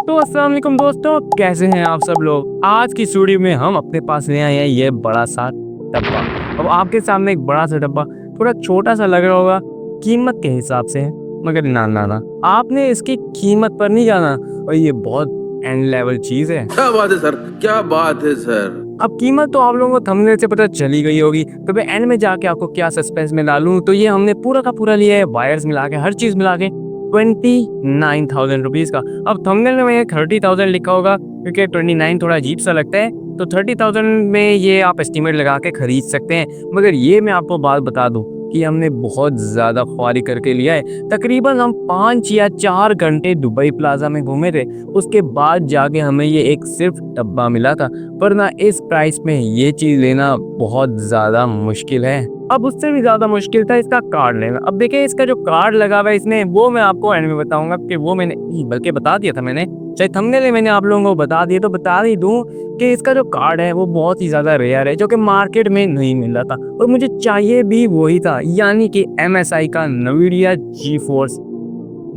तो अस्सलाम वालेकुम दोस्तों, कैसे हैं आप सब लोग। आज की स्टूडियो में हम अपने पास ले आए हैं ये बड़ा सा डब्बा। अब आपके सामने एक बड़ा सा डब्बा थोड़ा छोटा सा लग रहा होगा कीमत के हिसाब से है, मगर ना आपने इसकी कीमत पर नहीं जाना। और ये बहुत एंड लेवल चीज है। क्या बात है सर, क्या बात है सर। अब कीमत तो आप लोगों को थंबनेल से पता चली गई होगी, तो मैं एंड में जाके आपको क्या सस्पेंस में डालूं। तो ये हमने पूरा का पूरा लिया है, वायर्स मिला के, हर चीज मिला के 29,000 रुपीज का। अब थंबनेल में 30,000 लिखा होगा क्योंकि 29 थोड़ा अजीब सा लगता है, तो 30,000 में ये आप एस्टिमेट लगा के खरीद सकते हैं। मगर ये मैं आपको बात बता दूं कि हमने बहुत ज़्यादा ख्वारी करके लिया है। तकरीबन हम 5 या 4 घंटे दुबई प्लाजा में घूमे थे, उसके बाद जाके हमें ये एक सिर्फ डब्बा मिला था। वरना इस प्राइस में ये चीज़ लेना बहुत ज़्यादा मुश्किल है। अब उससे भी ज़्यादा मुश्किल था इसका कार्ड लेना। अब देखिए इसका जो कार्ड लगा हुआ है इसमें, वो मैं आपको एंड में बताऊंगा कि वो मैंने बल्कि बता दिया था मैंने, चाहे थंबनेल में मैंने आप लोगों को बता दिया, तो बता ही दूं कि इसका जो कार्ड है वो बहुत ही ज़्यादा रेयर है, जो कि मार्केट में नहीं मिल रहा था और मुझे चाहिए भी वही था, यानी कि MSI का NVIDIA GeForce,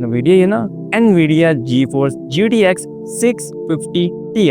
NVIDIA ये ना NVIDIA GeForce GTX 650 Ti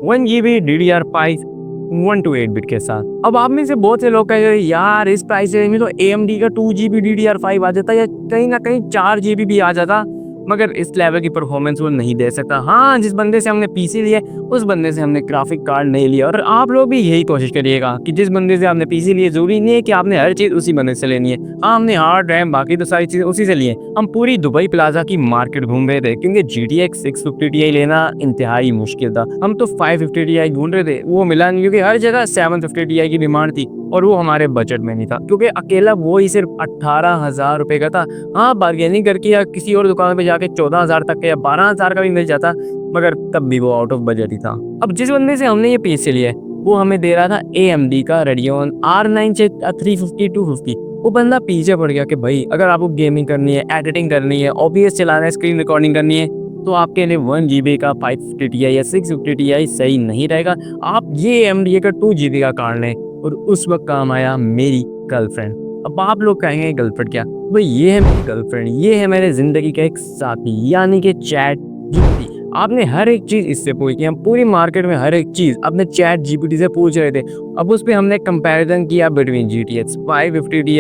1GB DDR5 128 bit के साथ। अब आप में से बहुत से लोग कहेंगे यार इस प्राइस में तो AMD का 2GB DDR5 आ जाता या कहीं ना कहीं 4GB भी आ जाता, मगर इस लेवल की परफॉर्मेंस वो नहीं दे सकता। हाँ, जिस बंदे से हमने PC लिया उस बंदे से हमने ग्राफिक कार्ड नहीं लिया। और आप लोग भी यही कोशिश करिएगा कि जिस बंदे से आपने PC लिए जरूरी नहीं है कि आपने हर चीज़ उसी बंदे से लेनी है। हाँ, हमने हार्ड रैम बाकी तो सारी चीज़ें उसी से लिए। हम पूरी दुबई प्लाजा की मार्केट घूम रहे थे क्योंकि GTX 650 Ti लेना इंतहाई मुश्किल था। हम तो 550 Ti ढूंढ रहे थे, वो मिला नहीं क्योंकि हर जगह 750 Ti की डिमांड थी और वो हमारे बजट में नहीं था क्योंकि अकेला वो ही सिर्फ 18,000 रुपये का था। हाँ, बार्गेनिंग करके या किसी और दुकान पे जाके 14,000 तक या 12,000 का भी मिल जाता, मगर तब भी वो आउट ऑफ बजट ही था। अब जिस बंदे से हमने ये PC लिया वो हमें दे रहा था AMD का Radeon R9 से 350 250। वो बंदा पीछे पड़ गया कि भाई अगर आपको गेमिंग करनी है, एडिटिंग करनी है, OBS चलाना है, स्क्रीन रिकॉर्डिंग करनी है, तो आपके लिए 1GB का 550 Ti या 650 Ti सही नहीं रहेगा। आप ये AMD का 2GB का कार्ड लें। और उस वक्त काम आया मेरी गर्लफ्रेंड। अब आप लोग कहेंगे गर्लफ्रेंड क्या, भाई ये है मेरी गर्लफ्रेंड, ये है मेरे जिंदगी का एक साथी, यानी कि ChatGPT। आपने हर एक चीज इससे पूछी, हम पूरी मार्केट में हर एक चीज अपने ChatGPT से पूछ रहे थे। अब उस पर हमने कंपैरिजन किया between GTX 550 Ti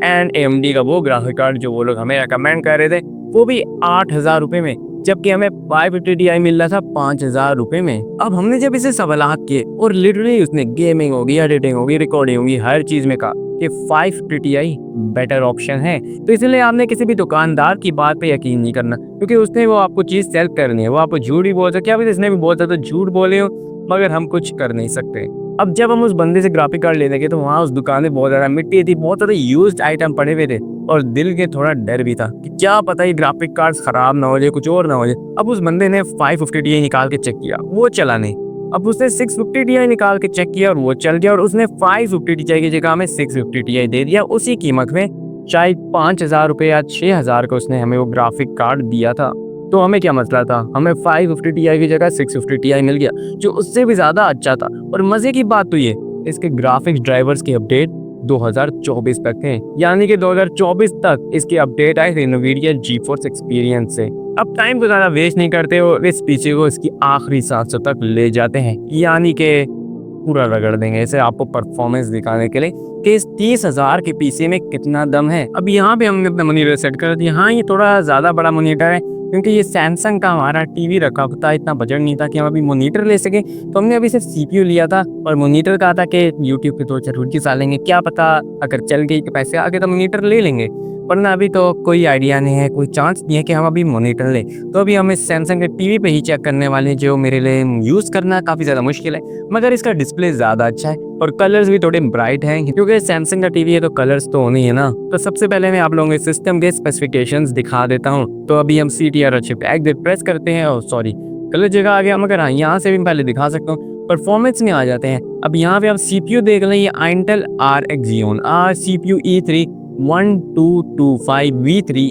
and AMD का वो ग्राफिक कार्ड जो वो लोग हमें रिकमेंड कर रहे थे, वो भी 8,000 रुपये में, जबकि हमें 550 Ti मिल रहा था 5,000 रुपये में। अब हमने जब इसे सवालात किए और लिटरली उसने गेमिंग होगी, एडिटिंग होगी, रिकॉर्डिंग होगी, हर चीज में कहा कि 550 Ti बेटर ऑप्शन है। तो इसलिए आपने किसी भी दुकानदार की बात पे यकीन नहीं करना क्योंकि उसने वो आपको चीज सेल करनी है, वो आपको झूठ ही बोल सकता है। क्या इसने भी बोलता तो झूठ बोले हो, मगर हम कुछ कर नहीं सकते। अब जब हम उस बंदे से ग्राफिक कार्ड लेने गए तो वहाँ उस दुकान में बहुत ज़्यादा मिट्टी थी, बहुत ज़्यादा यूज्ड आइटम पड़े हुए थे और दिल के थोड़ा डर भी था कि क्या पता ये ग्राफिक कार्ड खराब ना हो जाए, कुछ और ना हो जाए। अब उस बंदे ने 550 Ti निकाल के चेक किया, वो चला नहीं। अब उसने 650 Ti निकाल के चेक किया और वो चल गया। और उसने 550 Ti की जगह हमें 650 Ti दे दिया उसी कीमत में, शायद 5,000 रुपये या 6,000 का उसने हमें वो ग्राफिक कार्ड दिया था। तो हमें क्या मसला था, हमें 550 Ti की जगह 650 Ti मिल गया जो उससे भी ज़्यादा अच्छा था। और मज़े की बात तो ये, इसके ग्राफिक्स ड्राइवर्स की अपडेट 2024 तक थे, यानी कि 2024 तक इसके अपडेट आए थे NVIDIA GeForce एक्सपीरियंस से। अब टाइम को ज़्यादा वेस्ट नहीं करते और इस पीछे को इसकी आखिरी सांसों तक ले जाते हैं, यानी कि पूरा रगड़ देंगे इसे आपको परफॉर्मेंस दिखाने के लिए कि इस 30,000 के PC में कितना दम है। अब यहाँ पे हमने अपना मॉनिटर सेट कर दिया। हाँ, ये थोड़ा ज़्यादा बड़ा मॉनिटर है क्योंकि ये सैमसंग का हमारा टीवी रखा था, इतना बजट नहीं था कि हम अभी मॉनिटर ले सके। तो हमने अभी सिर्फ CPU लिया था और मॉनिटर कहा था कि YouTube पे 2-4 वीडियोस डालेंगे, क्या पता अगर चल गई तो पैसे आगे तो मॉनिटर ले लेंगे, वरना अभी तो कोई आइडिया नहीं है, कोई चांस नहीं है कि हम अभी मॉनिटर लें। तो अभी हम इस सैमसंग के टीवी पे ही चेक करने वाले हैं, जो मेरे लिए यूज़ करना काफ़ी ज़्यादा मुश्किल है, मगर इसका डिस्प्ले ज़्यादा अच्छा है और कलर्स भी थोड़े ब्राइट हैं क्योंकि सैमसंग का टीवी है तो कलर्स तो होने ही है ना। तो सबसे पहले मैं आप लोगों को सिस्टम के स्पेसिफिकेशंस दिखा देता हूँ। तो अभी हम CTR चिप एग्जिट प्रेस करते हैं और सॉरी गलत जगह आ गया, मगर हाँ यहाँ से भी पहले दिखा सकता हूँ। परफॉर्मेंस में आ जाते हैं। अब यहाँ पे आप CPU देख लें, ये Intel RX Xeon CPU E3 1225 V3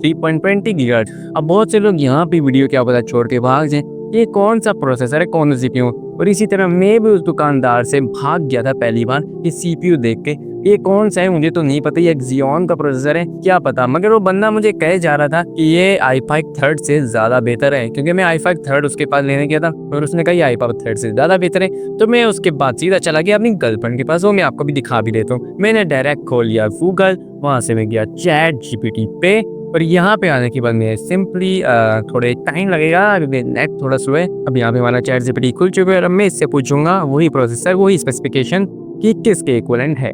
3.20 GHz। अब बहुत से लोग यहाँ पे वीडियो क्या पता छोड़ के भाग जाए, ये कौन सा प्रोसेसर है, कौन सा CPU। और इसी तरह मैं भी उस दुकानदार से भाग गया था पहली बार ये CPU देख के ये कौन सा है मुझे तो नहीं पता, ये Xeon का प्रोसेसर है क्या पता, मगर वो बंदा मुझे कह जा रहा था कि ये i5 थर्ड से ज़्यादा बेहतर है, क्योंकि मैं i5 थर्ड उसके पास लेने गया था और उसने कहा ये i5 थर्ड से ज़्यादा बेहतर है। तो मैं उसके बाद सीधा चला गया अपनी गर्लफ्रेंड के पास, वो मैं आपको भी दिखा भी देता हूँ। मैंने डायरेक्ट खोल लिया गूगल, वहाँ से मैं गया ChatGPT पे, और यहाँ पे आने के बाद मैं सिंपली थोड़े टाइम लगेगा क्योंकि नेट थोड़ा स्लो है। अब यहाँ पे हमारा ChatGPT खुल चुका है और अब मैं इससे पूछूंगा वही प्रोसेसर वही स्पेसिफिकेशन कि किसके इक्विवेलेंट है।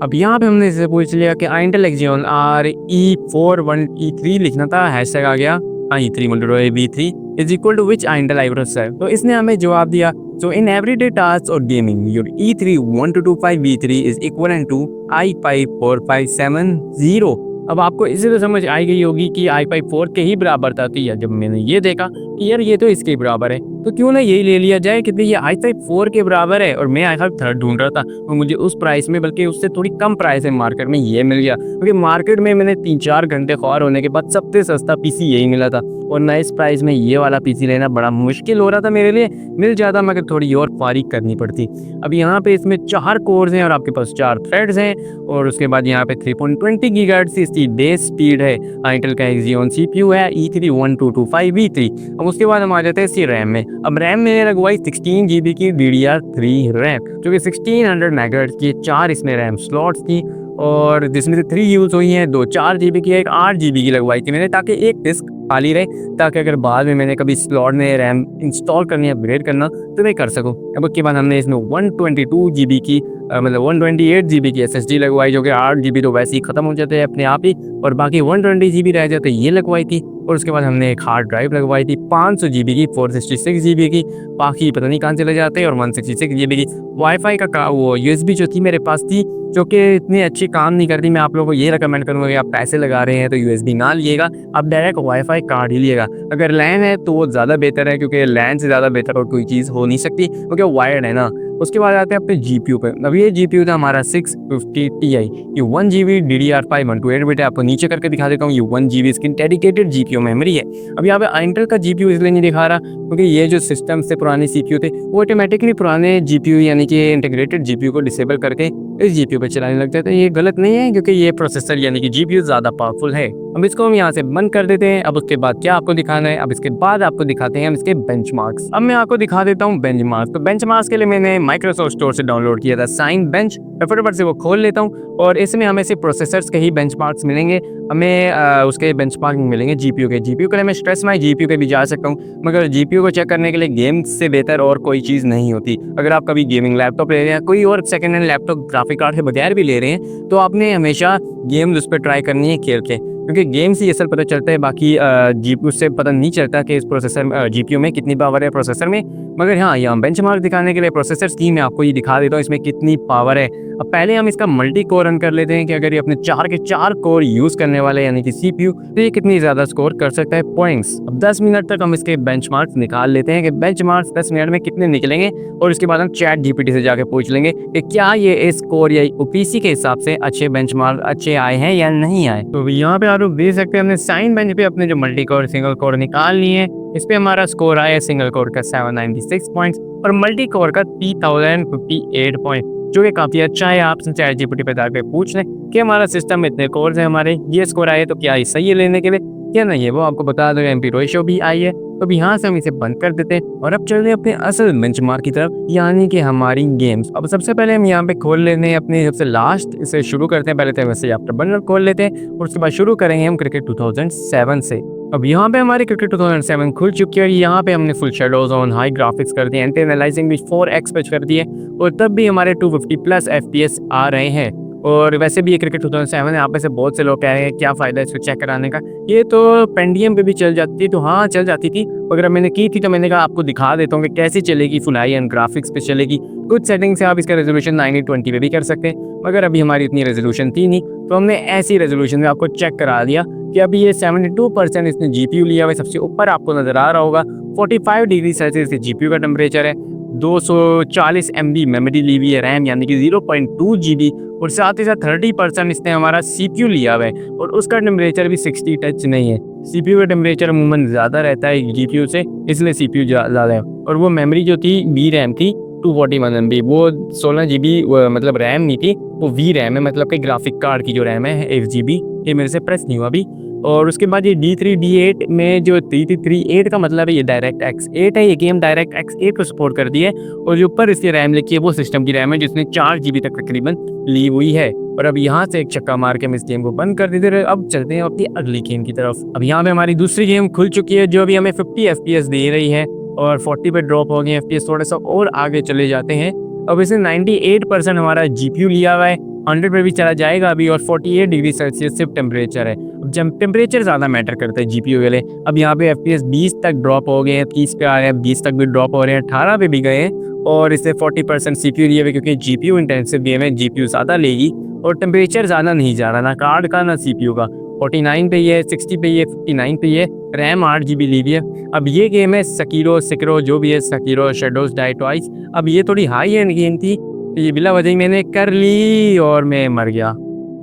अब यहाँ पे हमने इससे पूछ लिया कि इंटेल Xeon RE41E3 लिखना था, हैशटैग आ गया i3 is equal to which Intel i processor. तो इसने हमें जवाब दिया, so in everyday tasks or gaming your E3-1225V3 is equivalent to i5-4570। अब आपको इससे तो समझ आई गई होगी कि i5 4 के ही बराबर था, तो जब मैंने ये देखा कि यार ये तो इसके बराबर है तो क्यों ना यही ले लिया जाए, क्योंकि ये i5 4 के बराबर है और मैं i5 थर्ड ढूंढ रहा था तो मुझे उस प्राइस में, बल्कि उससे थोड़ी कम प्राइस है मार्केट में, ये मिल गया। क्योंकि मार्केट में मैंने 3-4 घंटे ख्वार होने के बाद सबसे सस्ता पीसी यही मिला था और ना इस प्राइस में ये वाला पीसी लेना बड़ा मुश्किल हो रहा था मेरे लिए। मिल जाता मगर थोड़ी और ख्वारी करनी पड़ती। अब यहाँ पे इसमें 4 कोर्स हैं और आपके पास 4 थ्रेड्स हैं और उसके बाद यहाँ पे 3.20 गीगाहर्ट्ज़ इसकी बेस स्पीड है। इंटेल का Xeon CPU है E3-1225V3। अब उसके बाद हम आ जाते हैं इसकी रैम में। अब रैम मैंने लगवाई 16 GB की DDR3 रैम, जो कि 1600 मेगाहर्ट्ज़ की, 4 इसमें रैम स्लॉट्स थी और जिसमें से 3 यूज़ हुई हैं, 2 4 GB की, एक 8 GB की लगवाई थी मैंने, ताकि एक डिस्क खाली रहे, ताकि अगर बाद में मैंने कभी स्लॉट में रैम इंस्टॉल करनी है, अपग्रेड करना, तो मैं कर सकूं। अब उसके बाद हमने इसमें 122 GB की मतलब 128 GB की SSD लगवाई, जो कि 8 GB तो वैसे ही ख़त्म हो जाते हैं अपने आप ही और बाकी 120 GB रह जाते, ये लगवाई थी। और उसके बाद हमने एक हार्ड ड्राइव लगवाई थी 500 GB की, 466 GB की, बाकी पता नहीं कहाँ चले जाते हैं, और 166 GB की। वाईफाई का वो USB जो थी मेरे पास थी, जो कि इतनी अच्छी काम नहीं करती। मैं आप लोगों को ये रिकमेंड करूँगा कि आप पैसे लगा रहे हैं तो USB ना लिएगा, आप डायरेक्ट वाईफाई कार्ड ही लिएगा। अगर लैन है तो वो ज़्यादा बेहतर है, क्योंकि लैन से ज़्यादा बेहतर और कोई चीज़ हो नहीं सकती, क्योंकि वायर्ड है ना। उसके बाद आते हैं अपने GPU पे। अब ये GPU था हमारा 650 Ti, ये 1 GB DDR5 128 बिट है। आपको नीचे करके दिखा देता हूँ, ये 1 GB इसकी डेडिकेटेड GPU मेमोरी है। अब यहाँ पे इंटेल का GPU इसलिए नहीं दिखा रहा क्योंकि ये जो सिस्टम से पुराने CPU थे वो ऑटोमेटिकली पुराने GPU यानी कि इंटीग्रेटेड GPU को डिसेबल करके इस GPU पे चलाने लग जाते हैं। ये गलत नहीं है क्योंकि ये प्रोसेसर यानी कि GPU ज़्यादा पावरफुल है। अब इसको हम यहाँ से बंद कर देते हैं। अब उसके बाद क्या आपको दिखाना है, अब इसके बाद आपको दिखाते हैं हम इसके बेंचमार्क्स। अब मैं आपको दिखा देता हूँ बेंचमार्क्स। तो बेंचमार्क्स के लिए मैंने माइक्रोसॉफ्ट स्टोर से डाउनलोड किया था साइन बेंच। मैं फटाफट से वो खोल लेता हूँ और इसमें हमें सिर्फ प्रोसेसर्स के ही बेंचमार्क्स मिलेंगे, हमें उसके बेंचमार्क मिलेंगे GPU के। GPU के लिए मैं स्ट्रेस माई GPU पे भी जा सकता हूँ, मगर GPU को चेक करने के लिए गेम्स से बेहतर और कोई चीज़ नहीं होती। अगर आप कभी गेमिंग लैपटॉप ले रहे हैं, कोई और second hand laptop graphic card के बगैर भी ले रहे हैं, तो आपने हमेशा गेम्स उस पर ट्राई करनी है खेल के, क्योंकि गेम से ये असल पता चलता है, बाकी GPU से पता नहीं चलता कि इस प्रोसेसर GPU में कितनी पावर है प्रोसेसर में। मगर हाँ, यहाँ बेंचमार्क दिखाने के लिए प्रोसेसर की मैं आपको ये दिखा देता हूँ इसमें कितनी पावर है। अब पहले हम इसका मल्टी कोर रन कर लेते हैं कि अगर ये अपने 4 के 4 कोर यूज़ करने वाले यानी कि CPU, तो ये कितनी ज़्यादा स्कोर कर सकता है पॉइंट्स। अब 10 मिनट तक हम इसके बेंचमार्क्स निकाल लेते हैं कि बेंचमार्क्स 10 मिनट में कितने निकलेंगे, और उसके बाद हम ChatGPT से जाके पूछ लेंगे कि क्या ये इस कोर या PC के हिसाब से अच्छे बेंचमार्क अच्छे आए हैं या नहीं आए। तो यहाँ पे आप लोग देख सकते हैं हमने साइन बेंच पे अपने जो मल्टी कोर सिंगल कोर निकाल लिए। इस पे हमारा स्कोर आया सिंगल कोर का 796 पॉइंट्स और मल्टी कोर का 3058 पॉइंट, जो कि काफ़ी अच्छा है। आप ChatGPT पे जाकर पूछ लें कि हमारा सिस्टम में इतने कोर्स हैं, हमारे ये स्कोर आए तो क्या ये सही है लेने के लिए क्या नहीं है, वो आपको बता दो। MP रेशियो भी आई है। तो यहाँ से हम इसे बंद कर देते हैं और अब चल रहे अपने असल बेंचमार्क की तरफ, यानी कि हमारी गेम्स। अब सबसे पहले हम यहाँ पे खोल लेते हैं अपने सबसे लास्ट, इसे शुरू करते हैं। पहले तो वैसे आफ्टर बंडल खोल लेते हैं और उसके बाद शुरू करेंगे हम क्रिकेट 2007 से। अब यहाँ पे हमारी क्रिकेट 2007 खुल चुकी है। यहाँ पे हमने full shadows on, high graphics कर दिए, एंटी एनालाइजिंग भी 4x पे कर दिए और तब भी हमारे 250+ FPS आ रहे हैं। और वैसे भी ये क्रिकेट 2007 है, आप में से बहुत से लोग कह रहे हैं क्या फ़ायदा है इसको चेक कराने का। ये तो पेंडियम पे भी चल जाती थी, तो हाँ चल जाती थी, अगर मैंने की थी तो मैंने कहा आपको दिखा देता हूँ कि कैसे चलेगी। फुल हाई एंड ग्राफिक्स पे चलेगी। कुछ सेटिंग से आप इसका रेजोल्यूशन 920 पे भी कर सकते हैं, मगर अभी हमारी इतनी रेजोल्यूशन थी नहीं, तो हमने ऐसी रेजोल्यूशन में आपको चेक करा दिया कि अभी ये 72% इसने GPU लिया हुआ है। सबसे ऊपर आपको नज़र आ रहा होगा 45 डिग्री सेल्सियस GPU का टेम्परेचर है, 240 MB मेमोरी ली हुई है, रैम यानी कि 0.2 GB, और साथ ही साथ 30% इसने हमारा CPU लिया हुआ है और उसका टेम्परेचर भी 60 टच नहीं है। CPU का टेम्परेचर अमूमन ज़्यादा रहता है GPU से, इसलिए CPU ज़्यादा है। और वो मेमोरी जो थी VRAM थी 241 MB, वो 16 GB मतलब रैम नहीं थी, वो वी रैम है, मतलब कि ग्राफिक कार्ड की जो रैम है 1 GB। ये मेरे से प्रेस नहीं हुआ अभी। और उसके बाद ये D3 D8 में जो 338 का मतलब है ये डायरेक्ट X8 है, ये गेम डायरेक्ट X8 को सपोर्ट कर दी है। और जो ऊपर इसकी रैम लिखी है वो सिस्टम की रैम है जिसने 4 GB तक तकरीबन ली हुई है। और अब यहाँ से एक चक्का मार के हम इस गेम को बंद कर देते। अब चलते हैं अपनी अगली गेम की तरफ। अब यहाँ पे हमारी दूसरी गेम खुल चुकी है जो अभी हमें 50 FPS दे रही है और 40 पे ड्रॉप हो गए FPS, थोड़ा सा और आगे चले जाते हैं। अब इसने 98% हमारा GPU लिया हुआ है, 100 पे भी चला जाएगा अभी, और 48 डिग्री सेल्सियस सिर्फ टेम्परेचर है। अब जब टेम्परेचर ज़्यादा मैटर करता है GPU के लिए। अब यहाँ पे FPS 20 तक ड्रॉप हो गए हैं, 30 पे आ रहे हैं, 20 तक भी ड्रॉप हो रहे हैं, 18 पे भी गए हैं। और इससे 40% CPU लिए हुए क्योंकि GPU इंटेंसिव गेम है, GPU ज़्यादा लेगी और टेम्परेचर ज़्यादा नहीं जा रहा, ना कार्ड का ना CPU का। 49 पे ही है, 60 पे ही है, 59 पे ही है, रैम 8 GB ली हुई है। अब ये गेम है सकीरो जो भी है, सकीरो शेडोज डाई ट्वाइस। अब ये थोड़ी हाई एंड गेम थी, तो ये बिला वजह मैंने कर ली और मैं मर गया।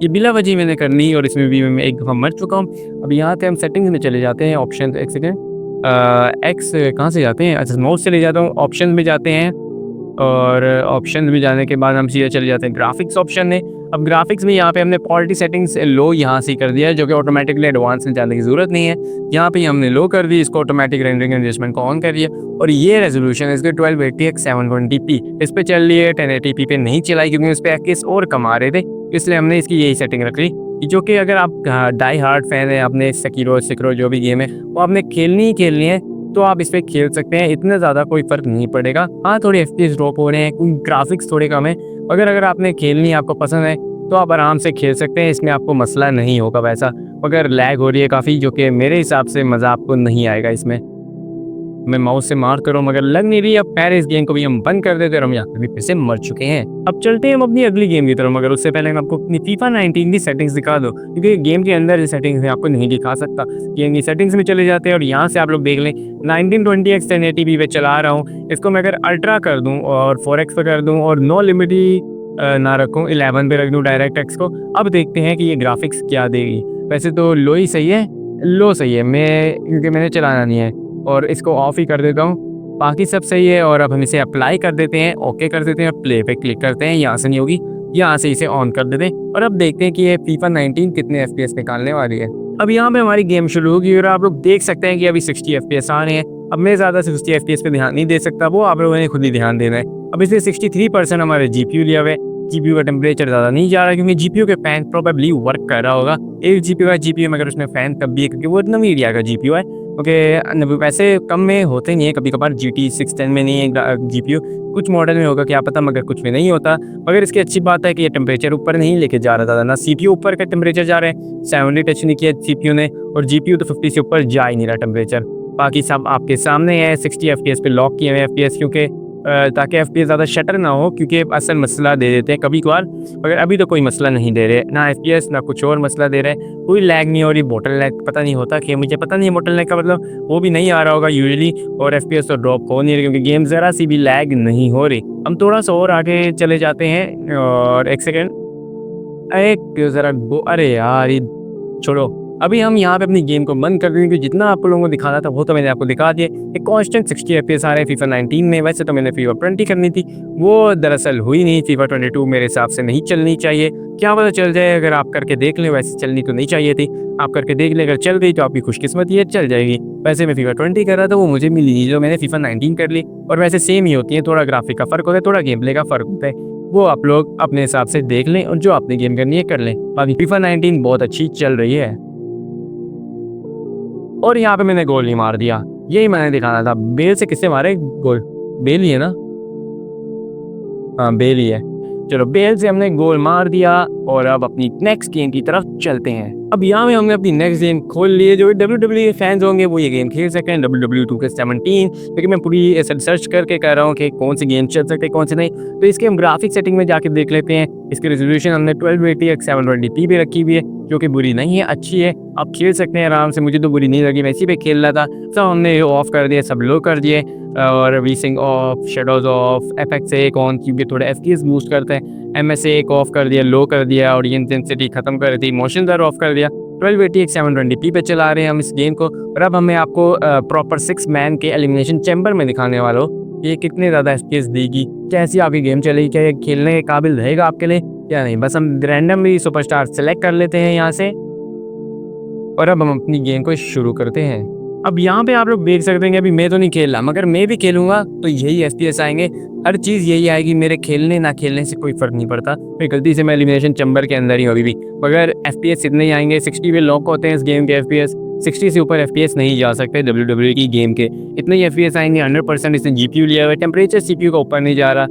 ये बिला वजह मैंने कर ली और इसमें भी मैं एक दफ़ा मर चुका हूँ। अब यहाँ से हम सेटिंग्स में चले जाते हैं, ऑप्शन एक सेकेंड, एक्स कहाँ से जाते हैं, अच्छा माउस से ले जाता हूँ, ऑप्शन में जाते हैं और ऑप्शन में जाने के बाद हम सीधे चले जाते हैं ग्राफिक्स ऑप्शन में। अब ग्राफिक्स में यहाँ पे हमने क्वालिटी सेटिंग्स लो यहाँ से कर दिया है, जो कि ऑटोमेटिकली एडवांस में जाने की ज़रूरत नहीं है। यहाँ पे हमने लो कर दी, इसको ऑटोमेटिक रेंडरिंग एडजस्टमेंट को ऑन कर दिया। और ये रेजोल्यूशन है इसके 1280 x 720p, इस पर चल रही है। 1080p पे नहीं चलाई क्योंकि उस पर FPS और कमा रहे थे, इसलिए हमने इसकी यही सेटिंग रख ली। जो कि अगर आप डाई हार्ड फैन है, आपने सकीरो जो भी गेम है वो आपने खेलनी है तो आप इस पर खेल सकते हैं, इतना ज़्यादा कोई फ़र्क नहीं पड़ेगा। हाँ थोड़े FPS ड्रॉप हो रहे हैं, कोई ग्राफिक्स थोड़े कम है, मगर अगर आपने खेलनी है, आपको पसंद है तो आप आराम से खेल सकते हैं, इसमें आपको मसला नहीं होगा वैसा। मगर लैग हो रही है काफ़ी, जो कि मेरे हिसाब से मज़ा आपको नहीं आएगा इसमें। मैं माउस से मार करूँ मगर लग नहीं रही। अब खैर इस गेम को भी हम बंद कर देते और हम यहाँ पे भी फिर से मर चुके हैं। अब चलते हैं हम अपनी अगली गेम की तरफ, मगर उससे पहले मैं आपको अपनी FIFA 19 की सेटिंग्स दिखा दूँ, क्योंकि गेम के अंदर ये सेटिंग्स मैं आपको नहीं दिखा सकता। गेम की सेटिंग्स में चले जाते हैं और यहाँ से आप लोग देख लें 1920 x 1080p पे चला रहा हूँ। इसको मैं अगर अल्ट्रा कर दूँ और 4x पे कर दूँ और नो लिमिट ना रखूँ, 11 पे रख दूँ डायरेक्ट एक्स को, अब देखते हैं कि ये ग्राफिक्स क्या देगी। वैसे तो लो ही सही है, लो सही है, क्योंकि मैंने चलाना नहीं है, और इसको ऑफ ही कर देता हूँ, बाकी सब सही है। और अब हम इसे अप्लाई कर देते हैं, ओके कर देते हैं, प्ले पे क्लिक करते हैं, यहाँ से नहीं होगी, यहाँ से इसे ऑन कर देते हैं। और अब देखते हैं कि ये FIFA 19 कितने FPS निकालने वाली है। अब यहाँ पे हमारी गेम शुरू होगी और आप लोग देख सकते हैं कि अभी 60 FPS आ रहे हैं। अब मैं ज़्यादा 60 FPS पे ध्यान नहीं दे सकता, वो आप लोगों ने खुद ही ध्यान देना है। अब इसलिए 63% हमारे GPU लिया हुआ है, GPU का टेम्परेचर ज़्यादा नहीं जा रहा क्योंकि GPU के फैन प्रोबेबली वर्क कर रहा होगा। 1 GPU का GPU मगर उसमें फ़ैन तब भी है क्योंकि वो NVIDIA का GPU है। ओके, वैसे कम में होते नहीं है, कभी कभार GT 610 में नहीं है GPU, कुछ मॉडल में होगा क्या पता, मगर कुछ में नहीं होता। मगर इसकी अच्छी बात है कि ये टेम्परेचर ऊपर नहीं लेके जा रहा था, ना CPU ऊपर का टेम्परेचर जा रहा है, 70 टच नहीं किया CPU ने, और GPU तो 50 से ऊपर जा ही नहीं रहा टेम्परेचर। बाकी सब आपके सामने है, 60 FPS पे लॉक किए हुए FPS, क्योंकि ताकि FPS ज़्यादा शटर ना हो, क्योंकि असल मसला दे देते हैं कभी कभार, मगर अभी तो कोई मसला नहीं दे रहे, ना FPS ना कुछ और मसला दे रहे हैं, कोई लैग नहीं हो रही। बोटल लैग पता नहीं होता कि, मुझे पता नहीं है बोटल लैग का मतलब, वो भी नहीं आ रहा होगा यूजुअली, और FPS तो ड्रॉप हो नहीं रही क्योंकि गेम ज़रा सी भी लैग नहीं हो रही। हम थोड़ा सा और आगे चले जाते हैं, और एक सेकेंड, एक ज़रा अरे यार ये छोड़ो, अभी हम यहाँ पे अपनी गेम को बंद कर देंगे। जितना आप लोगों को दिखाना था वो तो मैंने आपको दिखा दिया। एक कांस्टेंट 60 FPS आ रहे हैं FIFA 19 में। वैसे तो मैंने FIFA 20 करनी थी, वो दरअसल हुई नहीं। FIFA 22 मेरे हिसाब से नहीं चलनी चाहिए, क्या पता चल जाए, अगर आप करके देख लें। वैसे चलनी तो नहीं चाहिए थी, आप करके देख लें, अगर चल गई तो आपकी खुशकिस्मती है, चल जाएगी। वैसे मैं FIFA 20 कर रहा था, वो मुझे मिली नहीं, जो मैंने FIFA 19 कर ली। और वैसे सेम ही होती है, थोड़ा ग्राफिक का फ़र्क होता है, थोड़ा गेम प्ले का फ़र्क होता है, वो आप लोग अपने हिसाब से देख लें और जो आपने गेम करनी है कर लें। बाकी FIFA 19 बहुत अच्छी चल रही है। और यहाँ पे मैंने गोल नहीं मार दिया, यही मैंने दिखाना था। बेल से किससे मारे गोल? बेल ही है ना? हाँ बेल ही है। चलो बेल से हमने गोल मार दिया और अब अपनी नेक्स्ट गेम की तरफ चलते हैं। अब यहाँ में हमने अपनी नेक्स्ट गेम खोल ली है। जो WWE फैंस होंगे वो ये गेम खेल सकते हैं, WWE 2K17। लेकिन मैं पूरी ऐसे सर्च करके कह रहा हूँ कि कौन सी गेम चल सकते हैं कौन से नहीं। तो इसके हम ग्राफिक सेटिंग में जाके देख लेते हैं। इसकी रेजोल्यूशन हमने 1280 x 720p पे रखी हुई है, जो कि बुरी नहीं है, अच्छी है, आप खेल सकते हैं आराम से। मुझे तो बुरी नहीं लगी, मैं इसी पे खेल रहा था। सब हमने ऑफ कर दिया, सब लो कर दिए, और वीसिंग ऑफ, शेडोज ऑफ, FX एक ऑन क्योंकि थोड़े FPS बूस्ट करते हैं, MSA एक ऑफ कर दिया, लो कर दिया, और इंटेंसिटी खत्म कर दी, मोशन दर ऑफ कर दिया। 1280 x 720p पे चला रहे हैं हम इस गेम को। और अब हमें आपको प्रॉपर 6 मैन के एलिमिनेशन चैम्बर में दिखाने वाला हूँ। ये कितने ज़्यादा FPS देगी, कैसी आपकी गेम चलेगी, क्या ये खेलने के काबिल रहेगा आपके लिए या नहीं। बस हम रैंडमली सुपरस्टार सेलेक्ट कर लेते हैं यहाँ से और अब हम अपनी गेम को शुरू करते हैं। अब यहाँ पे आप लोग देख सकते हैं कि अभी मैं तो नहीं खेल रहा, मगर मैं भी खेलूंगा तो यही FPS आएंगे, हर चीज़ यही आएगी। मेरे खेलने ना खेलने से कोई फ़र्क नहीं पड़ता। फिर गलती से मैं एलिमिनेशन चैम्बर के अंदर ही अभी भी, मगर FPS इतने ही आएंगे। 60 पे लॉक होते हैं इस गेम के FPS, 60 से ऊपर FPS नहीं जा सकते WWE की गेम के, इतने ही FPS आएंगे। 100% इसने GPU लिया हुआ है, टेम्परेचर CPU का ऊपर नहीं जा रहा,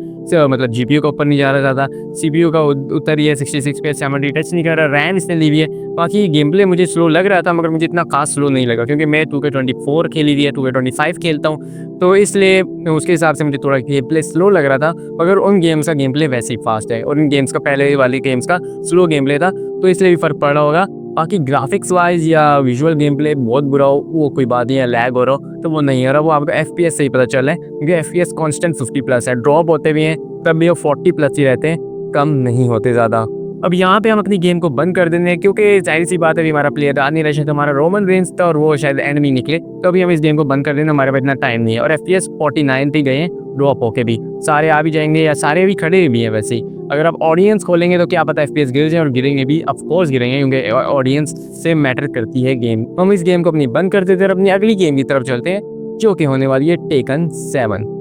मतलब GPU का ऊपर नहीं जा रहा ज़्यादा, CPU का उतर ही है 66 पे, 70 टच नहीं कर रहा। रैम इसने ली हुई है। बाकी गेम प्ले मुझे स्लो लग रहा था, मगर मुझे इतना खास स्लो नहीं लगा क्योंकि मैं 2K24 खेली हुई है, 2K25 खेलता हूँ, तो इसलिए उसके हिसाब से मुझे थोड़ा गेम प्ले स्लो लग रहा था। मगर उन गेम्स का गेम प्ले वैसे ही फास्ट है और उन गेम्स का पहले वाली गेम्स का स्लो गेम प्ले था, तो इसलिए भी फ़र्क पड़ रहा होगा। बाकी ग्राफिक्स वाइज या विजुअल गेम प्ले बहुत बुरा हो वो कोई बात नहीं है, लैग हो रहा हो तो वो नहीं हो रहा, वो आपको FPS से ही पता चल रहा है क्योंकि FPS कांस्टेंट 50+ है। ड्रॉप होते भी हैं तब भी वो 40+ ही रहते हैं, कम नहीं होते ज़्यादा। अब यहाँ पे हम अपनी गेम को बंद कर देंगे क्योंकि जाहिर सी बात है, हमारा प्लेयर आ नहीं रहा, शायद हमारा रोमन रेंज था और वो शायद एनिमी निकले, तो अभी हम इस गेम को बंद कर देंगे, हमारे पास इतना टाइम नहीं है। और FPS 49 पे गए हैं ड्रॉप होके भी, सारे आ भी जाएंगे या सारे भी खड़े भी हैं। वैसे ही अगर आप ऑडियंस खोलेंगे तो क्या पता FPS गिर जाए, और गिरेंगे भी, ऑफकोर्स गिरेंगे क्योंकि ऑडियंस से मैटर करती है गेम। हम इस गेम को अपनी बंद कर देते हैं और अपनी अगली गेम की तरफ चलते हैं जो कि होने वाली है टेकन 7।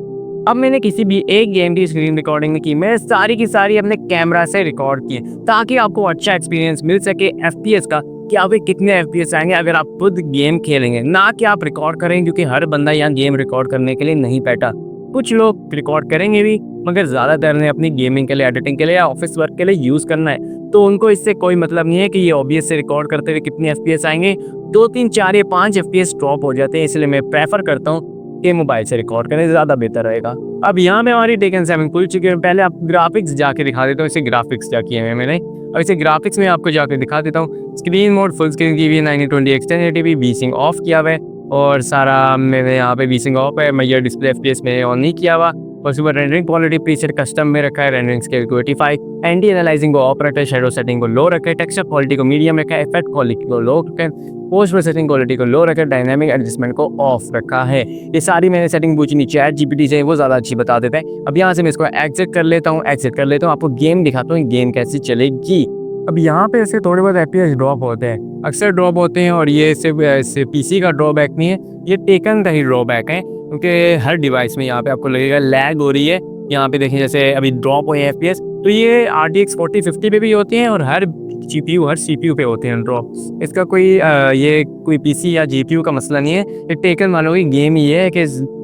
अब मैंने किसी भी एक गेम की स्क्रीन रिकॉर्डिंग नहीं की, मैं सारी की सारी अपने कैमरा से रिकॉर्ड किए ताकि आपको अच्छा एक्सपीरियंस मिल सके FPS का, कि आप कितने FPS आएंगे अगर आप खुद गेम खेलेंगे, ना कि आप रिकॉर्ड करेंगे, क्योंकि हर बंदा यहाँ गेम रिकॉर्ड करने के लिए नहीं बैठा। कुछ लोग रिकॉर्ड करेंगे भी, मगर ज़्यादातर ने अपनी गेमिंग के लिए, एडिटिंग के लिए या ऑफिस वर्क के लिए यूज़ करना है, तो उनको इससे कोई मतलब नहीं है कि ये OBS से रिकॉर्ड करते हुए कितने FPS आएंगे। 2, 3, 4 या 5 FPS ड्रॉप हो जाते हैं, इसलिए मैं प्रेफर करता हूँ कि मोबाइल से रिकॉर्ड करें, ज़्यादा बेहतर रहेगा। अब यहाँ पे हमारी टेकन 7 खुल चुकी है। पहले आप ग्राफिक्स जाके दिखा देता हूँ, इसे ग्राफिक्स जा किए हैं मैंने, और इसे ग्राफिक्स में आपको जाकर दिखा देता हूँ। स्क्रीन मोड फुल स्क्रीन की हुई है, 1920x 1080p, वीसिंग ऑफ किया हुआ है और सारा मैंने यहाँ पे वीसिंग ऑफ है, मैं ये डिस्प्ले FPS में ऑन नहीं किया हुआ। और super rendering quality preset custom में रखा है, रेंडरिंग स्केल को 85, एंटी एनालाइजिंग को ऑफ रखा है, शेडो सेटिंग को लो रखा है, टेक्सचर क्वालिटी को मीडियम रखा है, इफेक्ट क्वालिटी को लो रखा है, पोस्ट प्रोसेसिंग क्वालिटी को लो रखा है, डायनामिक एडजस्टमेंट को ऑफ रखा है। ये सारी मैंने सेटिंग पूछी नीचे ChatGPT से, वो ज़्यादा अच्छी बता देता है। अब यहाँ से मैं इसको एग्जिट कर लेता हूँ, आपको गेम दिखाता हूँ गेम कैसी चलेगी। अब यहाँ पे ऐसे थोड़े बहुत FPS ड्रॉप होते हैं, अक्सर ड्रॉप होते हैं, और ये सिर्फ PC का ड्रॉबैक नहीं है, ये टेकन का ही ड्रॉबैक है, क्योंकि हर डिवाइस में यहाँ पे आपको लगेगा लैग हो रही है। यहाँ पे देखें जैसे अभी ड्रॉप हुए FPS, तो ये RTX 4050 पे भी होती हैं और हर GPU हर CPU पे होते हैं ड्रॉप। इसका कोई ये कोई PC या GPU का मसला नहीं है, ये टेकन वालों की गेम ये है कि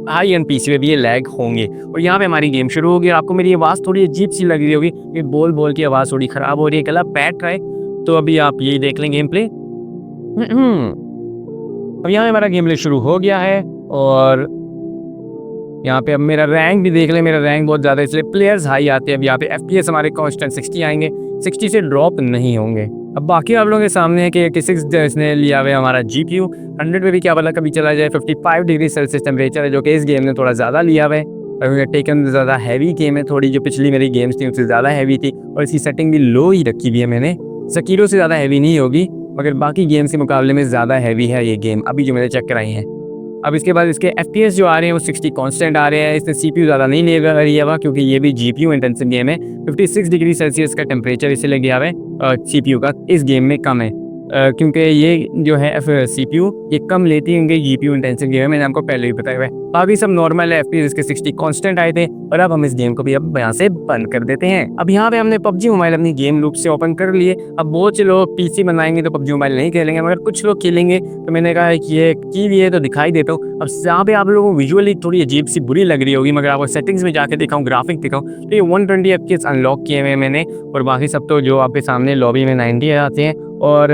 हाई एंड PC पे भी ये लैग होंगे। और यहाँ पे हमारी गेम शुरू होगी। आपको मेरी आवाज़ थोड़ी अजीब सी लग रही होगी, ये बोल बोल की आवाज़ थोड़ी ख़राब हो रही है, गला बैठ रहा है, तो अभी आप यही देख लें गेम प्ले। अब यहाँ पे हमारा गेम प्ले शुरू हो गया है और यहाँ पे अब मेरा रैंक भी देख लें, मेरा रैंक बहुत ज़्यादा है इसलिए प्लेयर्स हाई आते हैं। अब यहाँ पे FPS हमारे कांस्टेंट 60 आएंगे, 60 से ड्रॉप नहीं होंगे। अब बाकी आप लोगों के सामने है कि 86 इसने लिया हुआ है हमारा GPU, 100 पे भी क्या पता कभी चला जाए। 55 डिग्री सेल्सियस टेम्परेचर है, जो कि इस गेम ने थोड़ा ज़्यादा लिया हुआ है। और टेकन ज़्यादा हैवी गेम है थोड़ी, जो पिछली मेरी गेम्स थी उससे ज़्यादा हैवी थी, और इसकी सेटिंग भी लो ही रखी हुई है मैंने। सकीरो से ज़्यादा हैवी नहीं होगी, मगर बाकी गेम्स के मुकाबले में ज़्यादा हैवी है ये गेम, अभी जो मैंने चेक कराई हैं। अब इसके बाद इसके FPS जो आ रहे हैं वो 60 कांस्टेंट आ रहे हैं। इसने CPU ज़्यादा नहीं लिया हुआ क्योंकि ये भी GPU इंटेंसिव गेम है। 56 डिग्री सेल्सियस का टेम्परेचर इसलिए गया हुआ है, CPU का इस गेम में कम है, क्योंकि ये जो है CPU ये कम लेती है, क्योंकि GPU इंटेंसिव गेम है, मैंने आपको पहले ही बताया हुआ है। बाकी सब नॉर्मल है, FPS इसके 60 कांस्टेंट आए थे। और अब हम इस गेम को भी अब यहाँ से बंद कर देते हैं। अब यहाँ पे हमने PUBG मोबाइल अपनी गेम लूप से ओपन कर लिए। अब बहुत से लोग PC बनाएंगे तो PUBG मोबाइल नहीं खेलेंगे, मगर कुछ लोग खेलेंगे, तो मैंने कहा कि ये की भी है तो दिखाई देता हूँ। अब यहाँ पे आप लोगों को विजुअली थोड़ी अजीब सी बुरी लग रही होगी, मगर आपको सेटिंग्स में जाके दिखाऊँ, ग्राफिक दिखाऊँ, तो ये 120 FPS अनलॉक किए हुए मैंने, और बाकी सब तो जो आपके सामने लॉबी में 90 आते हैं, और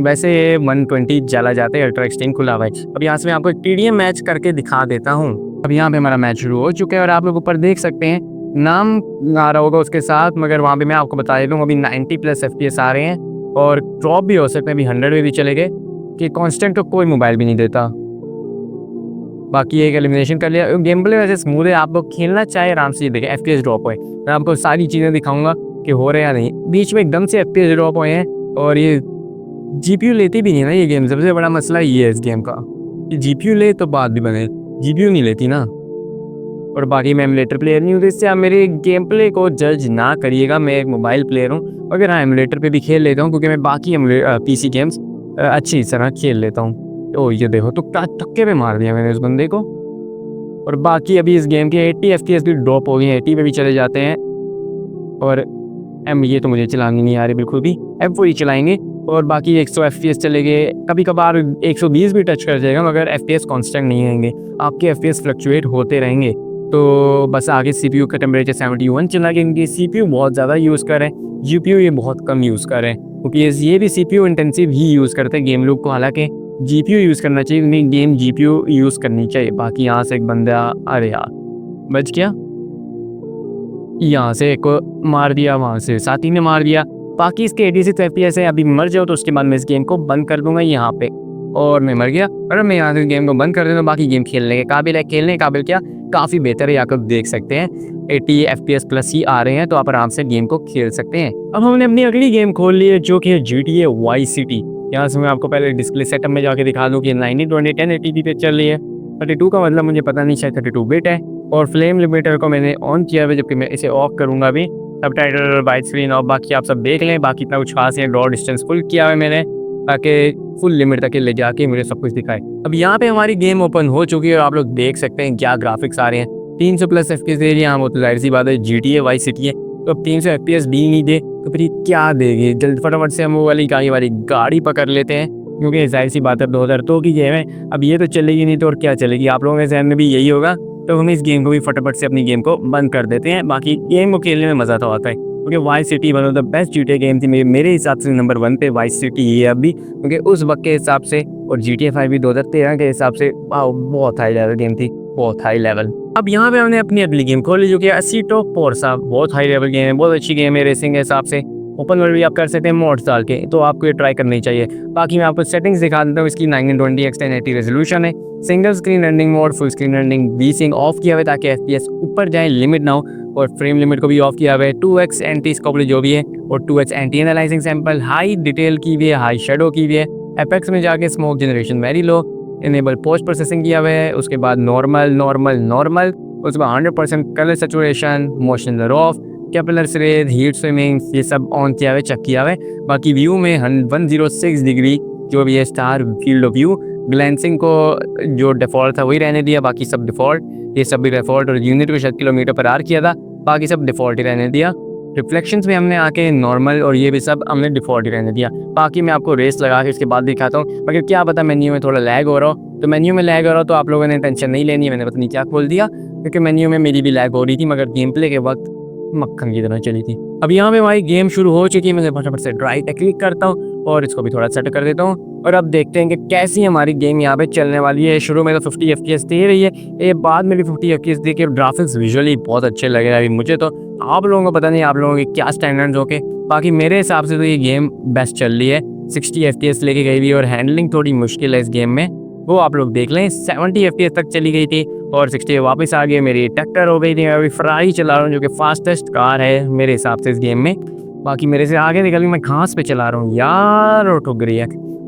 वैसे 120 चला जाते हैं, अल्ट्रा एक्सट्रीम खुला हुआ है। अब यहाँ से मैं आपको एक TDM मैच करके दिखा देता हूँ। अब यहाँ पे हमारा मैच शुरू हो चुका है और आप लोग ऊपर देख सकते हैं नाम आ रहा होगा उसके साथ, मगर वहाँ पे मैं आपको बता देता हूँ अभी 90+ FPS आ रहे हैं, और ड्रॉप भी हो सकते हैं, अभी 100 में भी चले गए, कि कांस्टेंट तो कोई मोबाइल भी नहीं देता। बाकी एक एलिमिनेशन कर लिया। गेम प्ले वैसे स्मूथ है, आप लोग खेलना चाहे आराम से देखें। FPS ड्रॉप हुए, मैं आपको सारी चीज़ें दिखाऊंगा कि हो रहे या नहीं। बीच में एकदम से FPS ड्रॉप हुए हैं, और ये GPU लेती भी नहीं ना ये गेम, सबसे बड़ा मसला ये है इस गेम का, कि GPU ले तो बात भी बने, GPU नहीं लेती ना। और बाकी मैं एमुलेटर प्लेयर नहीं हूँ, तो इससे आप मेरे गेम प्ले को जज ना करिएगा। मैं एक मोबाइल प्लेयर हूँ, अगर हाँ एमुलेटर पे भी खेल लेता हूँ क्योंकि मैं बाकी पीसी गेम्स अच्छी तरह खेल लेता हूँ। तो ये देखो तो क्या धक्के पे मार दिया मैंने उस बंदे को। और बाकी अभी इस गेम के 80 FPS भी ड्रॉप हो गई हैं, 80 पे भी चले जाते हैं। और ये तो मुझे चलानी नहीं आ रही बिल्कुल भी, F4 ही चलाएंगे। और बाकी 100 FPS चले गए, कभी कभार 120 भी टच कर जाएगा, मगर FPS कांस्टेंट नहीं रहेंगे, आपके FPS फ्लक्चुएट होते रहेंगे। तो बस आगे CPU का टेम्परेचर 71 चला गया, क्योंकि CPU बहुत ज़्यादा यूज़ कर रहे हैं, GPU ये बहुत कम यूज़ कर रहे हैं, क्योंकि ये भी CPU इंटेंसिव ही यूज़ करते हैं गेम लोग को। हालांकि GPU यूज़ करना चाहिए, नहीं गेम GPU यूज़ करनी चाहिए। बाकी यहाँ से एक बंदा, अरे यार बच गया, यहाँ से एक मार दिया, वहाँ से साथी ने मार दिया। बाकी इसके 86 FPS है, अभी मर जाओ तो उसके बाद मैं इस गेम को बंद कर दूंगा यहाँ पे। और मैं मर गया, और मैं यहाँ से गेम को बंद कर देता हूँ। बाकी गेम खेलने के काबिल है, खेलने के काबिल क्या काफ़ी बेहतर है, आप देख सकते हैं 80 FPS प्लस ही आ रहे हैं, तो आप आराम से गेम को खेल सकते हैं। अब हमने अपनी अगली गेम खोल ली है, जो कि है GTA Vice City। यहाँ से मैं आपको पहले डिस्प्ले सेटअप में जाके दिखा दूँ कि 1920 1080p पे चल रही है। 32 का मतलब मुझे पता नहीं, शायद 32 बिट है। और फ्लेम लिमिटर को मैंने ऑन किया है, जबकि मैं इसे ऑफ करूँगा अभी। सब टाइटल और बाइट स्क्रीन ऑफ, बाकी आप सब देख लें। बाकी इतना कुछ खास है, ड्रॉ डिस्टेंस फुल किया है मैंने, ताकि फुल लिमिट तक ले जाके मुझे सब कुछ दिखाए। अब यहाँ पे हमारी गेम ओपन हो चुकी है और आप लोग देख सकते हैं क्या ग्राफिक्स आ रहे हैं। 300 प्लस FPS दे रही है, वो तो जाहिर सी बात है GTA Vice City है, तो अब 300 FPS भी नहीं दे तो फिर क्या देगी। जल्द फटाफट से हम वो वाली गाड़ी पकड़ लेते हैं, क्योंकि जाहिर सी बात है 2002 की गेम है, अब ये तो चलेगी नहीं तो और क्या चलेगी। आप लोगों के जहन में भी यही होगा, तो हम इस गेम को भी फटाफट से अपनी गेम को बंद कर देते हैं। बाकी गेम को खेलने में मज़ा तो आता है, क्योंकि vice city one of the best GTA game थी। मेरे हिसाब से नंबर 1 पे वाइस सिटी ही है अभी, क्योंकि उस वक्त के हिसाब से, और GTA 5 भी 2013 के हिसाब से बहुत हाई लेवल गेम थी, बहुत हाई लेवल। अब यहाँ पे हमने अपनी अगली गेम खोली, जो कि Assetto Corsa, बहुत हाई लेवल गेम है, बहुत अच्छी गेम है रेसिंग के हिसाब से। ओपन वर्ल्ड भी आप कर सकते हैं मोड्स डाल के, तो आपको ये ट्राई करनी चाहिए। बाकी मैं आपको सेटिंग्स दिखा देता हूँ। इसकी 1920x1080 रेजोल्यूशन है, single screen running mode, full screen running V-Sync of किया हुआ है ताकि FPS ऊपर जाए, लिमिट ना हो, और फ्रेम लिमिट को भी ऑफ किया हुआ है। 2x एंटी स्कोपली जो भी है, और 2x anti analysing sample, high detail की भी है, हाई शेडो की भी है। एपेक्स में जाके smoke generation very low, enable post processing किया हुआ है। उसके बाद नॉर्मल, उसके बाद 100% colour saturation, motion blur off, कैपिलर रेज, हीट स्विमिंग, ये सब ऑन किया हुआ है, चेक किया हुआ है। बाकी व्यू में 106 डिग्री जो भी है star field of view, glancing को जो डिफ़ॉल्ट था वही रहने दिया, बाकी सब डिफ़ॉल्ट, ये सब भी डिफ़ॉल्ट, और यूनिट को शायद किलोमीटर पर आवर किया था, बाकी सब डिफ़ॉल्ट ही रहने दिया। रिफ्लेक्शंस में हमने आके नॉर्मल, और ये भी सब हमने डिफ़ॉल्ट ही रहने दिया। बाकी मैं आपको रेस लगा के इसके बाद दिखाता हूँ, मगर क्या पता मेन्यू में थोड़ा लैग हो रहा हो, तो मेन्यू में लैग हो रहा हो तो आप लोगों ने टेंशन नहीं लेनी है, मैंने पता नहीं क्या खोल दिया, क्योंकि मेन्यू में मेरी भी लैग हो रही थी, मगर गेम प्ले के वक्त मक्खन की तरह चली थी। अब यहाँ पे हमारी गेम शुरू हो चुकी है, मैं फटाफट से ड्राइव पे क्लिक करता हूँ और इसको भी थोड़ा सेट कर देता हूँ, और अब देखते हैं कि कैसी हमारी गेम यहाँ पे चलने वाली है। शुरू में तो 50 FPS दे रही है, ये बाद में भी 50 FPS दे के ग्राफिक्स विजुअली बहुत अच्छे लगे अभी मुझे तो। आप लोगों को पता नहीं आप लोगों के क्या स्टैंडर्ड्स हो के, बाकी मेरे हिसाब से तो ये गेम बेस्ट चल रही है। 60 FPS लेके गई हुई, और हैंडलिंग थोड़ी मुश्किल है इस गेम में, वो आप लोग देख लें। 70 FPS तक चली गई थी और 60 वापस आ गई, मेरी टक्कर हो गई थी। मैं अभी फरारी चला रहा हूँ, जो कि फास्टेस्ट कार है मेरे हिसाब से इस गेम में। बाकी मेरे से आगे निकल, मैं घास पे चला रहा हूँ यार, और ठुक रही है।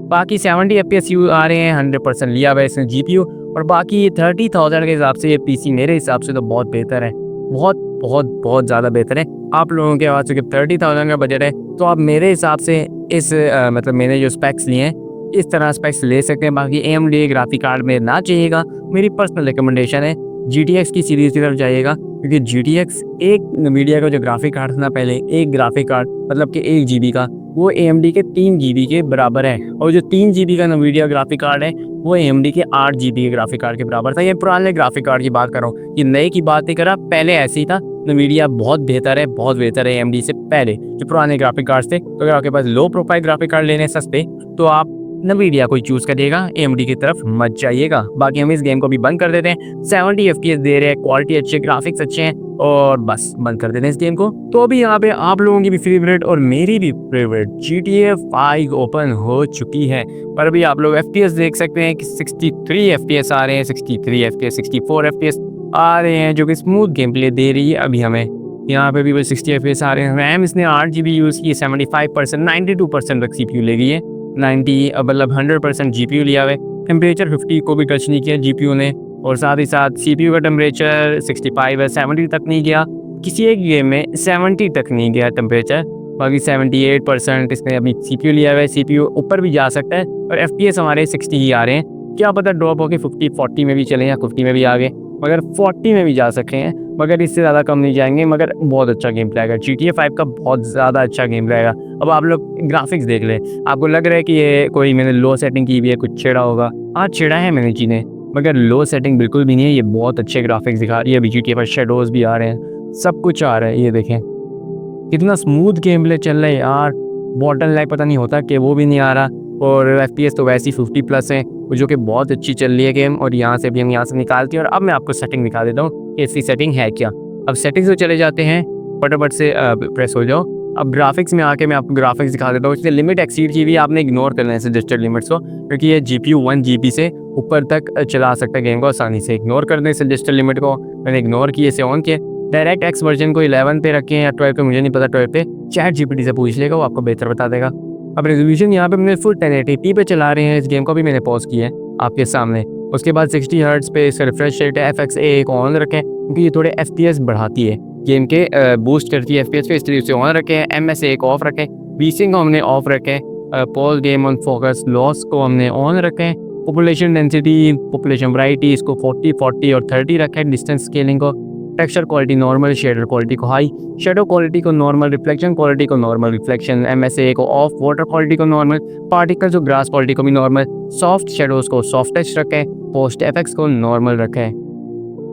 बाकी 70 FPS आ रहे हैं, 100% लिया हुआ है इसने GPU, और बाकी 30,000 के हिसाब से ये PC मेरे हिसाब से तो बहुत बेहतर है, बहुत ज़्यादा बेहतर है। आप लोगों के पास चूँकि 30,000 का बजट है, तो आप मेरे हिसाब से इस मतलब मैंने जो स्पेक्स लिए हैं इस तरह स्पेक्स ले सकते हैं। बाकी AMD ग्राफिक कार्ड में ना चाहिएगा, मेरी पर्सनल रिकमेंडेशन है GTX की सीरीज़ की तरफ जाइएगा, क्योंकि GTX एक NVIDIA का जो ग्राफिक कार्ड था ना पहले, एक ग्राफिक कार्ड मतलब कि 1 GB का, वो AMD के 3 GB के बराबर है, और जो 3 GB का NVIDIA ग्राफिक कार्ड है वो AMD के 8 GB के ग्राफिक कार्ड के बराबर था। ये पुराने ग्राफिक कार्ड की बात कर रहा हूँ, ये नए की बात नहीं कर रहा, पहले ऐसे ही था। NVIDIA बहुत बेहतर है AMD से पहले जो पुराने ग्राफिक कार्ड थे। तो अगर आपके पास लो प्रोफाइल ग्राफिक कार्ड लेने सस्ते, तो आप NVIDIA को चूज करिएगा, AMD की तरफ मत जाइएगा। बाकी हम इस गेम को भी बंद कर देते हैं। 70 FPS दे रहे हैं, क्वालिटी अच्छी, ग्राफिक्स अच्छे हैं, और बस बंद कर देते हैं इस गेम को। तो अभी यहाँ पे आप लोगों की भी फेवरेट और मेरी भी फेवरेट GTA 5 ओपन हो चुकी है, पर अभी आप लोग FPS देख सकते हैं कि 63 FPS आ रहे हैं, 63 FPS 64 FPS आ रहे हैं, जो कि स्मूथ गेम प्ले दे रही है अभी हमें। यहाँ पे भी वो 60 FPS आ रहे हैं। रैम इसने 8 GB यूज़ की है, 75%, 92% तक CPU ले गई है, 90 मतलब 100% GPU लिया हुआ है। टेम्परेचर 50 को भी टच नहीं किया GPU ने, और साथ ही साथ CPU का टेम्परेचर 65 है, 70 तक नहीं गया, किसी एक गेम में 70 तक नहीं गया टेम्परेचर। बाकी 78% इसने अभी CPU लिया हुआ है, CPU ऊपर भी जा सकता है और FPS हमारे 60 ही आ रहे हैं। क्या पता ड्रॉप होकर 50-40 में भी चले या 50 में भी आ गए, मगर 40 में भी जा सकते हैं, मगर इससे ज़्यादा कम नहीं जाएंगे। मगर बहुत अच्छा गेम प्ले आएगा, GTA 5 का बहुत ज़्यादा अच्छा गेम प्ले आएगा। अब आप लोग ग्राफिक्स देख लें, आपको लग रहा है कि ये कोई मैंने लो सेटिंग की हुई है, कुछ छेड़ा होगा। हाँ छेड़ा है मैंने चीज़ें, मगर लो सेटिंग बिल्कुल भी नहीं है। ये बहुत अच्छे ग्राफिक्स दिखा रही है। अभी GTA पर शेडोज़ भी आ रहे हैं, सब कुछ आ रहा है। ये देखें कितना स्मूथ गेम प्ले चल रहा है यार, बॉटल लाइक पता नहीं होता कि वो भी नहीं आ रहा। और FPS तो वैसे ही 50+ है, जो कि बहुत अच्छी चल रही है गेम। और यहाँ से भी हम यहाँ से निकालते हैं और अब मैं आपको सेटिंग दिखा देता हूँ कि इसकी सेटिंग है क्या। अब सेटिंग्स में चले जाते हैं, फटाफट से प्रेस हो जाओ। अब ग्राफिक्स में आके मैं आपको ग्राफिक्स दिखा देता हूँ। इसलिए लिमिट एक्सीड की भी आपने इग्नोर करना है सजेस्टेड लिमिट्स को, क्योंकि ये GPU 1 GB से ऊपर तक चला सकता है गेम को आसानी से। इग्नोर कर दें सजेस्टेड लिमिट को, मैंने इग्नोर किए, इसे ऑन किया। डायरेक्ट एक्स वर्जन को 11 पे रखें या 12 पे, मुझे नहीं पता, 12 पे चैट GPT से पूछ लेगा, वो आपको बेहतर बता देगा। अब रेजोल्यूशन यहाँ पे हमने फुल 1080p पे चला रहे हैं। इस गेम को भी मैंने पॉज किया है आपके सामने। उसके बाद 60 हर्ट्ज पे इसका रिफ्रेश रेट है, FXA को ऑन रखें क्योंकि ये थोड़े FPS बढ़ाती है गेम के, बूस्ट करती है FPS पे, इसलिए उसे ऑन रखें। MSA को ऑफ रखें, बीसिंग को हमने ऑफ रखें, pause game on focus loss को हमने ऑन रखें। पॉपुलेशन डेंसिटी, पॉपुलेशन वैरायटी इसको 40, 40 और 30 रखें। डिस्टेंस स्केलिंग को, texture quality normal, shader quality को हाई, शेडो क्वालिटी को नॉर्मल, रिफ्लेक्शन क्वालिटी को नॉर्मल रिफ्लेक्शन, MSA को ऑफ, वाटर क्वालिटी को नॉर्मल, पार्टिकल्स और ग्रास क्वालिटी को भी नॉर्मल, सॉफ्ट शेडोज़ को सॉफ्ट टच रखें, पोस्ट एफेक्ट्स को नॉर्मल रखें।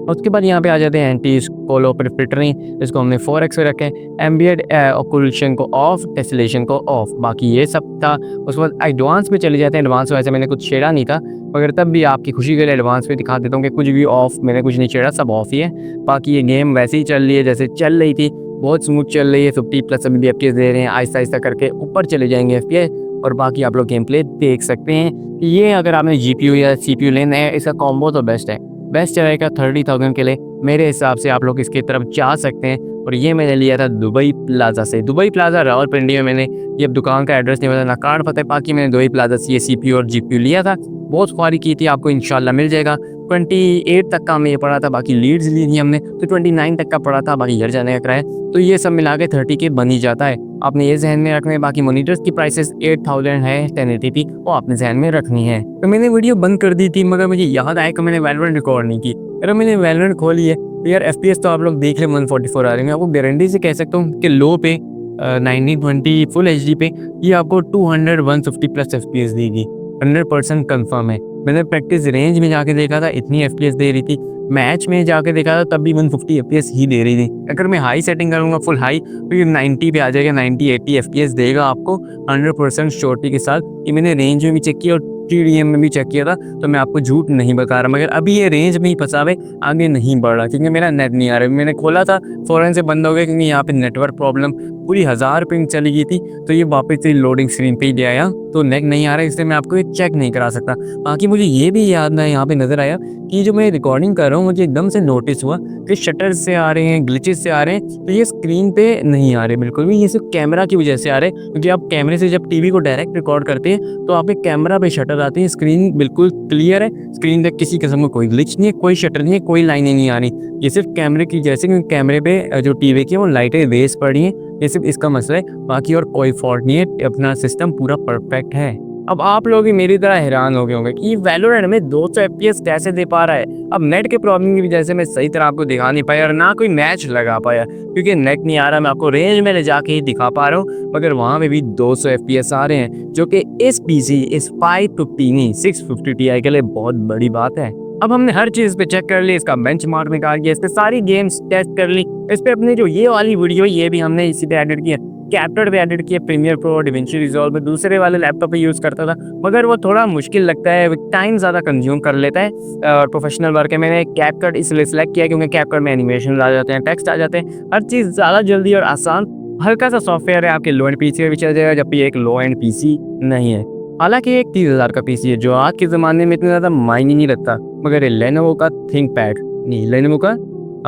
उसके बाद यहाँ पे आ जाते हैं एंटी कोलो फिल्टरिंग, इसको हमने 4x पे रखें। एम्बिएंट ऑक्लूशन को ऑफ, टेस्लेशन को ऑफ। बाकी ये सब था। उसके बाद एडवांस में चले जाते हैं। एडवांस वैसे मैंने कुछ छेड़ा नहीं था, मगर तब भी आपकी खुशी के लिए एडवांस में दिखा देता हूँ कि कुछ भी ऑफ, मैंने कुछ नहीं छेड़ा, सब ऑफ ही है। बाकी ये गेम वैसे ही चल रही है जैसे चल रही थी, बहुत स्मूथ चल रही है। 50+ अभी भी FPS दे रहे हैं, आहिस्ता आहिस्ता करके ऊपर चले जाएंगे FPS। और बाकी आप लोग गेम प्ले देख सकते हैं कि ये अगर आपने GPU या CPU लेना है, इसका कॉम्बो तो बेस्ट है, बेस्ट रहेगा 30,000 के लिए। मेरे हिसाब से आप लोग इसकी तरफ जा सकते हैं। और ये मैंने लिया था दुबई प्लाजा से, दुबई प्लाजा रावलपिंडी में। मैंने ये दुकान का एड्रेस नहीं पता ना कार्ड पता है, बाकी मैंने दुबई प्लाजा से ये CPU और GPU लिया था। बहुत ख्वारी की थी, आपको इंशाल्लाह मिल जाएगा। 28 तक का हमें ये पड़ा था, बाकी लीड्स ली थी हमने तो 29 तक का पड़ा था, बाकी घर जाने का किराया, तो ये सब मिला के 30 के बन ही जाता है। आपने ये जहन में रखना है। बाकी मोनीटर्स की प्राइसेस 8000 है 1080p, वो आपने जहन में रखनी है। तो मैंने वीडियो बंद कर दी थी, मगर मुझे याद आया कि मैंने वैलोरेंट रिकॉर्ड नहीं की। अगर मैंने वैलोरेंट खोली है तो यार FPS तो आप लोग देख लें 144 आ रही है। आपको गारंटी से कह सकता हूँ कि लो पे 1920 फुल HD पे ये आपको 200 150+ FPS देगी, 100% कंफर्म है। मैंने प्रैक्टिस रेंज में जाके देखा था, इतनी FPS दे रही थी। मैच में जाके देखा था तब भी 150 FPS ही दे रही थी। अगर मैं हाई सेटिंग करूँगा फुल हाई तो ये 90 पे आ जाएगा, 90-80 FPS देगा आपको 100% श्योरिटी के साथ। ये मैंने रेंज में भी चेक किया और TDM में भी चेक किया था, तो मैं आपको झूठ नहीं बता रहा। मगर अभी ये रेंज में ही फंसा हुआ, आगे नहीं बढ़ रहा क्योंकि मेरा नेट नहीं आ रहा। मैंने खोला था फ़ौरन से बंद हो गया क्योंकि यहाँ पे नेटवर्क प्रॉब्लम, पूरी 1000 पिंग चली गई थी, तो ये वापस से लोडिंग स्क्रीन पे ही दे आया, तो नेट नहीं आ रहा, इसलिए मैं आपको ये चेक नहीं करा सकता। बाकी मुझे ये भी याद ना यहाँ पे नज़र आया कि जो मैं रिकॉर्डिंग कर रहा हूँ, मुझे एकदम से नोटिस हुआ कि शटर से आ रहे हैं, ग्लिचेस से आ रहे हैं, तो ये स्क्रीन पे नहीं आ रहे बिल्कुल भी। ये सिर्फ कैमरा की वजह से आ रहे हैं, क्योंकि आप कैमरे से जब टीवी को डायरेक्ट रिकॉर्ड करते हैं तो आपके कैमरा पे शटर आती है, स्क्रीन बिल्कुल क्लियर है, स्क्रीन पे किसी किस्म का कोई ग्लिच नहीं है, कोई शटर नहीं है, कोई लाइनें नहीं आ रही। ये सिर्फ कैमरे की, जैसे कि कैमरे पे जो टीवी की वो लाइटें रेस पड़ रही हैं, ये सिर्फ इसका मसला है, बाकी और कोई फॉल्ट नहीं है। अपना सिस्टम पूरा परफेक्ट है। अब आप लोग भी मेरी तरह हैरान हो गए होंगे कि वैलोरेंट में 200 FPS कैसे दे पा रहा है। अब नेट के प्रॉब्लम की वजह से मैं सही तरह आपको दिखा नहीं पाया और ना कोई मैच लगा पाया क्योंकि नेट नहीं आ रहा। मैं आपको रेंज में ले जाके ही दिखा पा रहा हूँ, मगर वहाँ पे भी 200 FPS आ रहे हैं, जो कि इस PC इस 550 नहीं 650 Ti के लिए बहुत बड़ी बात है। अब हमने हर चीज़ पे चेक कर ली, इसका बेंचमार्क निकाल लिया, इस पे सारी गेम्स टेस्ट कर ली। इस पे अपनी जो ये वाली वीडियो, ये भी हमने इसी पे एडिट किया, कैप्टन पे एडिट किया, प्रीमियर प्रो, डिविंची रिजॉल्व में दूसरे वाले लैपटॉप पे यूज़ करता था, मगर वो थोड़ा मुश्किल लगता है, टाइम ज़्यादा कंज्यूम कर लेता है और प्रोफेशनल वर्क है। मैंने कैपकट इसलिए सेलेक्ट किया क्योंकि कैपकट में एनिमेशन आ जाते हैं, टेक्स्ट आ जाते हैं, हर चीज़ ज़्यादा जल्दी और आसान। हल्का सा सॉफ्टवेयर है, आपके लो एंड PC में भी चल जाएगा, जबकि एक लो एंड PC नहीं है। हालांकि एक 30,000 का PC है जो आज के ज़माने में इतना ज़्यादा मायने नहीं रखता, मगर लेनोवो का थिंकपैड नहीं,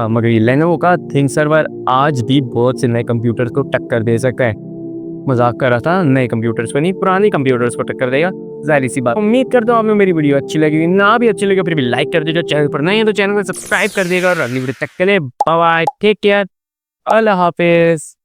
मगर ये लेनोवो का थिंकसर्वर आज भी बहुत से नए कंप्यूटर्स को टक्कर दे सकता है। मजाक कर रहा था, नए कंप्यूटर्स को नहीं, पुराने कंप्यूटर्स को टक्कर देगा। जाहिर सी बात। उम्मीद करता हूँ आपको मेरी वीडियो अच्छी लगी, ना भी अच्छी लगे फिर भी लाइक कर दीजिए, चैनल पर नए हैं तो चैनल को सब्सक्राइब कर देगा। और अगली वीडियो तक के लिए बाय बाय, टेक केयर, अल्लाह हाफिज।